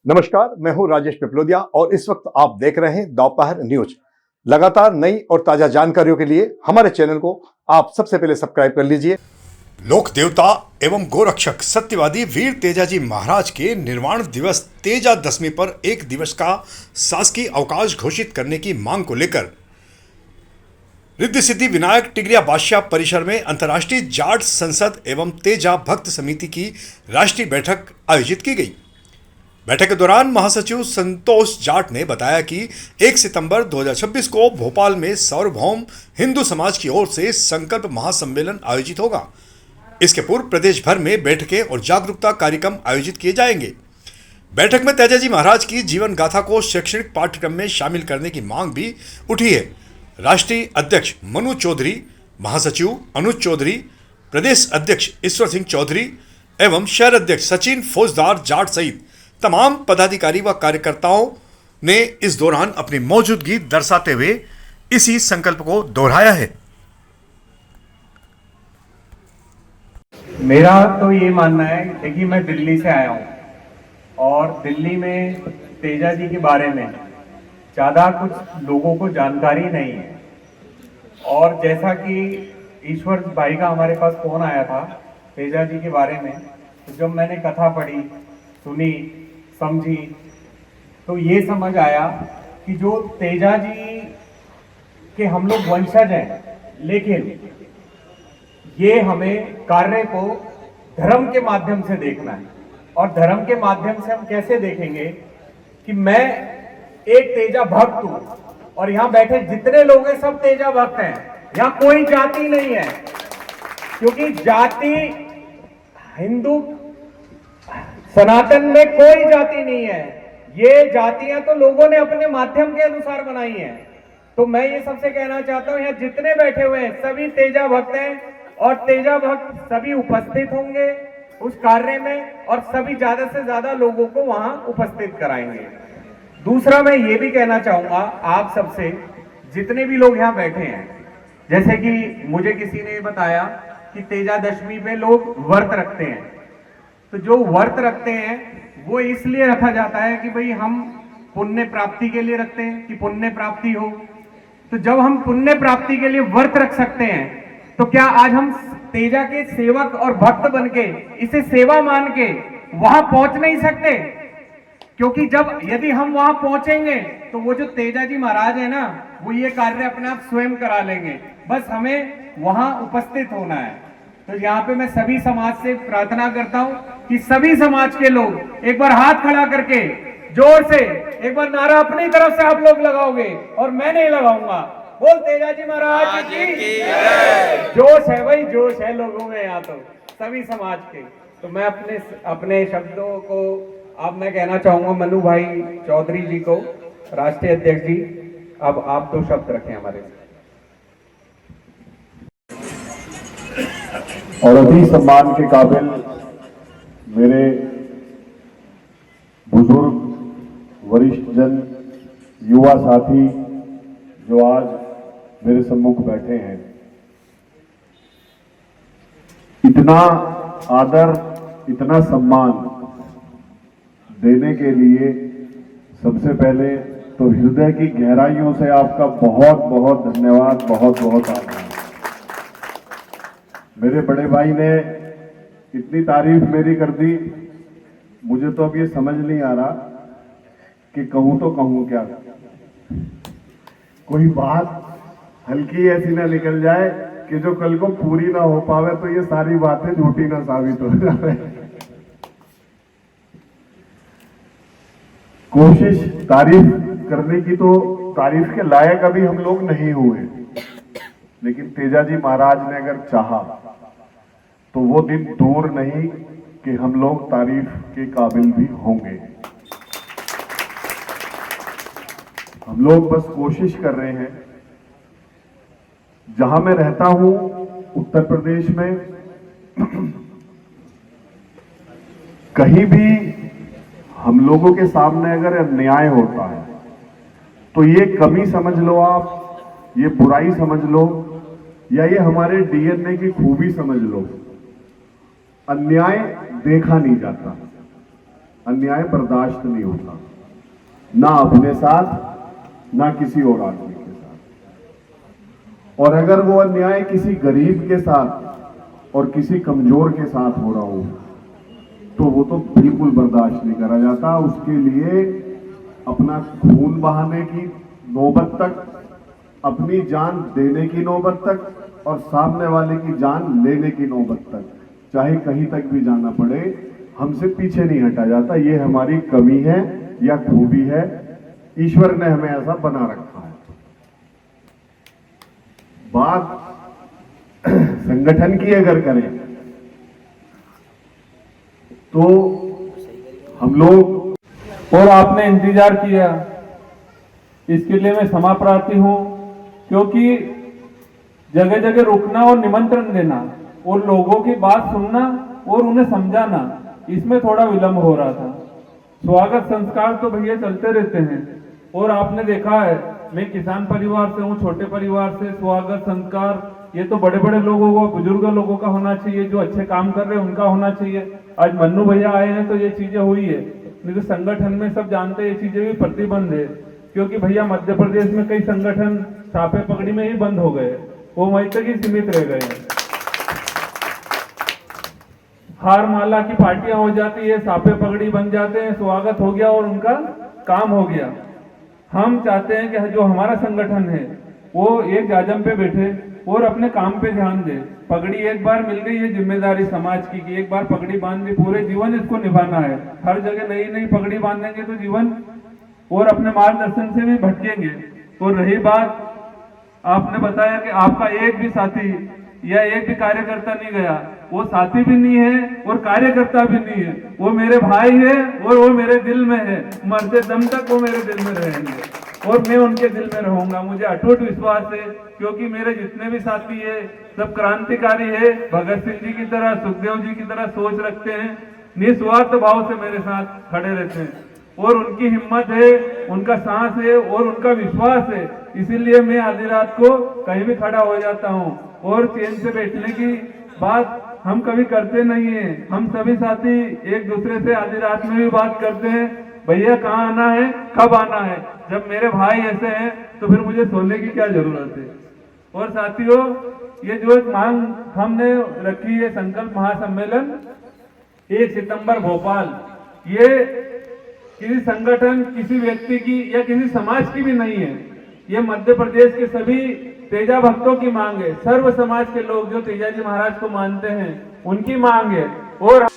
नमस्कार, मैं हूं राजेश पिपलोदिया और इस वक्त आप देख रहे हैं दोपहर न्यूज। लगातार नई और ताजा जानकारियों के लिए हमारे चैनल को आप सबसे पहले सब्सक्राइब कर लीजिए। लोक देवता एवं गोरक्षक सत्यवादी वीर तेजाजी महाराज के निर्वाण दिवस तेजा दशमी पर एक दिवस का शासकीय अवकाश घोषित करने की मांग को लेकर रिद्धि सिद्धि विनायक टिगरिया बादशाह परिसर में अंतर्राष्ट्रीय जाट संसद एवं तेजा भक्त समिति की राष्ट्रीय बैठक आयोजित की गई। बैठक के दौरान महासचिव संतोष जाट ने बताया कि 1 सितंबर 2026 को भोपाल में सार्वभौम हिंदू समाज की ओर से संकल्प महासम्मेलन आयोजित होगा। इसके पूर्व प्रदेश भर में बैठकें और जागरूकता कार्यक्रम आयोजित किए जाएंगे। बैठक में तेजाजी महाराज की जीवन गाथा को शैक्षणिक पाठ्यक्रम में शामिल करने की मांग भी उठी है। राष्ट्रीय अध्यक्ष मनु चौधरी, महासचिव अनुज चौधरी, प्रदेश अध्यक्ष ईश्वर सिंह चौधरी एवं शहर अध्यक्ष सचिन फौजदार जाट सहित तमाम पदाधिकारी व कार्यकर्ताओं ने इस दौरान अपनी मौजूदगी दर्शाते हुए इसी संकल्प को दोहराया है। मेरा तो ये मानना है, देखिए मैं दिल्ली से आया हूँ और दिल्ली में तेजा जी के बारे में ज़्यादा कुछ लोगों को जानकारी नहीं है। और जैसा कि ईश्वर भाई का हमारे पास फोन आया था तेजा जी के बारे में, तो जब मैंने कथा पढ़ी, सुनी, समझी, तो ये समझ आया कि जो तेजा जी के हम लोग वंशज हैं, लेकिन ये हमें कार्य को धर्म के माध्यम से देखना है। और धर्म के माध्यम से हम कैसे देखेंगे कि मैं एक तेजा भक्त हूं और यहाँ बैठे जितने लोग हैं सब तेजा भक्त हैं। यहाँ कोई जाति नहीं है, क्योंकि जाति हिंदू सनातन में कोई जाति नहीं है। ये जातियां तो लोगों ने अपने माध्यम के अनुसार बनाई हैं। तो मैं ये सबसे कहना चाहता हूं, यहाँ जितने बैठे हुए हैं सभी तेजा भक्त हैं और तेजा भक्त सभी उपस्थित होंगे उस कार्य में और सभी ज्यादा से ज्यादा लोगों को वहां उपस्थित कराएंगे। दूसरा मैं ये भी कहना चाहूंगा आप सबसे, जितने भी लोग यहाँ बैठे हैं, जैसे कि मुझे किसी ने बताया कि तेजा दशमी पे लोग व्रत रखते हैं, तो जो व्रत रखते हैं वो इसलिए रखा जाता है कि भाई हम पुण्य प्राप्ति के लिए रखते हैं कि पुण्य प्राप्ति हो। तो जब हम पुण्य प्राप्ति के लिए व्रत रख सकते हैं, तो क्या आज हम तेजा के सेवक और भक्त बनके इसे सेवा मान के वहां पहुंच नहीं सकते? क्योंकि यदि हम वहां पहुंचेंगे तो वो जो तेजा जी महाराज है ना, वो ये कार्य अपने आप स्वयं करा लेंगे। बस हमें वहां उपस्थित होना है। तो यहाँ पे मैं सभी समाज से प्रार्थना करता हूँ कि सभी समाज के लोग एक बार हाथ खड़ा करके जोर से एक बार नारा अपनी तरफ से आप लोग लगाओगे और मैं नहीं लगाऊंगा। बोल तेजा जी महाराज की। जोश है भाई, जोश है लोगों में यहाँ तो सभी समाज के। तो मैं अपने शब्दों को अब मैं कहना चाहूंगा मनु भाई चौधरी जी को, राष्ट्रीय अध्यक्ष जी, अब आप 2 शब्द रखें हमारे। और अभी सम्मान के काबिल मेरे बुजुर्ग, वरिष्ठ जन, युवा साथी जो आज मेरे सम्मुख बैठे हैं, इतना आदर, इतना सम्मान देने के लिए सबसे पहले तो हृदय की गहराइयों से आपका बहुत बहुत धन्यवाद, बहुत बहुत आभार। मेरे बड़े भाई ने इतनी तारीफ मेरी कर दी, मुझे तो अब ये समझ नहीं आ रहा कि कहूं तो कहूं क्या। कोई बात हल्की ऐसी ना निकल जाए कि जो कल को पूरी ना हो पावे तो ये सारी बातें झूठी ना साबित हो जाए। कोशिश तारीफ करने की, तो तारीफ के लायक अभी हम लोग नहीं हुए, लेकिन तेजा जी महाराज ने अगर चाहा तो वो दिन दूर नहीं कि हम लोग तारीफ के काबिल भी होंगे। हम लोग बस कोशिश कर रहे हैं। जहां मैं रहता हूं उत्तर प्रदेश में, कहीं भी हम लोगों के सामने अगर अन्याय होता है तो ये कमी समझ लो आप, ये बुराई समझ लो, या ये हमारे डीएनए की खूबी समझ लो। अन्याय देखा नहीं जाता, अन्याय बर्दाश्त नहीं होता, ना अपने साथ ना किसी और आदमी के साथ। और अगर वो अन्याय किसी गरीब के साथ और किसी कमजोर के साथ हो रहा हो तो वो तो बिल्कुल बर्दाश्त नहीं करा जाता। उसके लिए अपना खून बहाने की नौबत तक, अपनी जान देने की नौबत तक और सामने वाले की जान लेने की नौबत तक, चाहे कहीं तक भी जाना पड़े, हमसे पीछे नहीं हटा जाता। ये हमारी कमी है या खूबी है, ईश्वर ने हमें ऐसा बना रखा है। बात संगठन की अगर करें तो हम लोग, और आपने इंतजार किया, इसके लिए मैं क्षमा प्रार्थी हूं, क्योंकि जगह जगह रुकना और निमंत्रण देना और लोगों की बात सुनना और उन्हें समझाना, इसमें थोड़ा विलंब हो रहा था। स्वागत संस्कार तो भैया चलते रहते हैं, और आपने देखा है मैं किसान परिवार से हूँ, छोटे परिवार से। स्वागत संस्कार ये तो बड़े बड़े लोगों को, बुजुर्ग लोगों का होना चाहिए, जो अच्छे काम कर रहे हैं उनका होना चाहिए। आज मन्नू भैया आए हैं तो ये चीजें हुई है, नहीं तो संगठन में सब जानते हैं ये चीजें भी प्रतिबंध है, क्योंकि भैया मध्य प्रदेश में कई संगठन छापे पकड़ी में ही बंद हो गए, वो वहीं तक ही सीमित रह गए हैं। हार माला की पार्टियां हो जाती है, छापे पकड़ी बन जाते हैं, स्वागत हो गया और उनका काम हो गया। हम चाहते हैं कि जो हमारा संगठन है वो एक जाजम पे बैठे और अपने काम पे ध्यान दे। पगड़ी एक बार मिल गई है जिम्मेदारी समाज की कि एक बार पगड़ी बांध दी, पूरे जीवन इसको निभाना है। हर जगह नई नई पगड़ी बांधेंगे तो जीवन और अपने मार्गदर्शन से भी भटकेंगे। और रही बात, आपने बताया कि आपका एक भी साथी या एक भी कार्यकर्ता नहीं गया, वो साथी भी नहीं है और कार्यकर्ता भी नहीं है, वो मेरे भाई है और वो मेरे दिल में है। मरते दम तक वो मेरे दिल में रहेंगे और मैं उनके दिल में रहूंगा। मुझे अटूट विश्वास है, क्योंकि मेरे जितने भी साथी है सब क्रांतिकारी है, भगत सिंह जी की तरह, सुखदेव जी की तरह सोच रखते हैं, निस्वार्थ भाव से मेरे साथ खड़े रहते हैं। और उनकी हिम्मत है, उनका सांस है और उनका विश्वास है, इसीलिए मैं आधी रात को कहीं भी खड़ा हो जाता हूँ। और चैन से बैठने की बात हम कभी करते नहीं है। हम सभी साथी एक दूसरे से आधी रात में भी बात करते हैं, भैया कहाँ आना है, कब आना है। जब मेरे भाई ऐसे हैं तो फिर मुझे सोने की क्या जरूरत है। और साथियों, ये जो मांग हमने रखी है, संकल्प महासम्मेलन 1 सितंबर भोपाल, ये किसी संगठन, किसी व्यक्ति की या किसी समाज की भी नहीं है, ये मध्य प्रदेश के सभी तेजा भक्तों की मांग है। सर्व समाज के लोग जो तेजा जी महाराज को मानते हैं उनकी मांग है। और